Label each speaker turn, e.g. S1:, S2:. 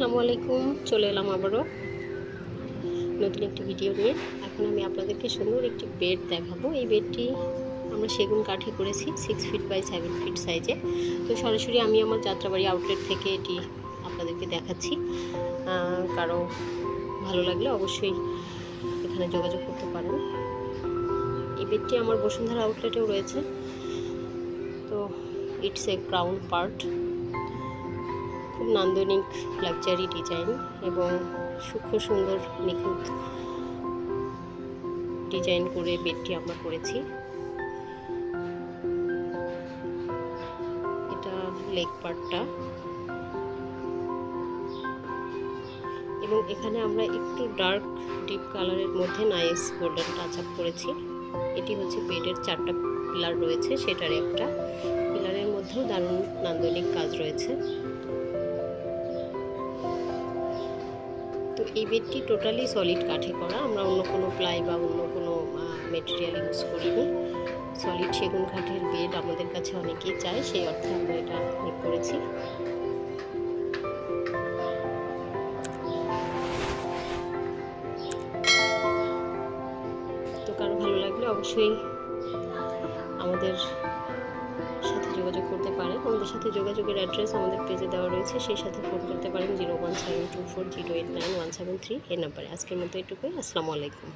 S1: আসসালামু আলাইকুম। চলে এলাম আবারও নতুন একটি ভিডিও নিয়ে। এখন আমি আপনাদেরকে সুন্দর একটি বেড দেখাবো। এই বেডটি আমরা সেগুন কাঠে করেছি 6 ফিট বাই 7 ফিট সাইজে। তো সরাসরি আমি আমার যাত্রাবাড়ি আউটলেট থেকে এটি আপনাদেরকে দেখাচ্ছি। কারো ভালো লাগলে অবশ্যই এখানে যোগাযোগ করতে পারেন। এই বেডটি আমার বসুন্ধরা আউটলেটেও রয়েছে। তো ইটস এ ক্রাউন পার্ট, খুব নান্দনিক লাক্সারি ডিজাইন এবং সূক্ষ্ম সুন্দর নিখুঁত ডিজাইন করে বেডটি আমরা করেছি। এটা লেগ পার্টটা, এবং এখানে আমরা একটু ডার্ক ডিপ কালারের মধ্যে নাইস গোল্ডেন টাচ আপ করেছি। এটি হচ্ছে বেডের 4টা পিলার রয়েছে, সেটার একটা পিলারের মধ্যেও দারুণ নান্দনিক কাজ রয়েছে। তো এই বেডটি টোটালি সলিড কাঠে করা, আমরা অন্য কোনো প্লাই বা অন্য কোনো মেটেরিয়াল ইউজ করিনি। সলিড সেগুন কাঠের বেড আমাদের কাছে অনেকেই চায়, সেই অর্থে আমরা এটা করেছি। তো কারো ভালো লাগলে অবশ্যই আমাদের সাথে যোগাযোগ করতে পারেন। আমাদের সাথে যোগাযোগের অ্যাড্রেস আমাদের পেজে দেওয়া রয়েছে, সেই সাথে ফোন করতে পারেন 01724089 173 এই নাম্বারে। আজকের মতো এটুকুই। আসসালামু আলাইকুম।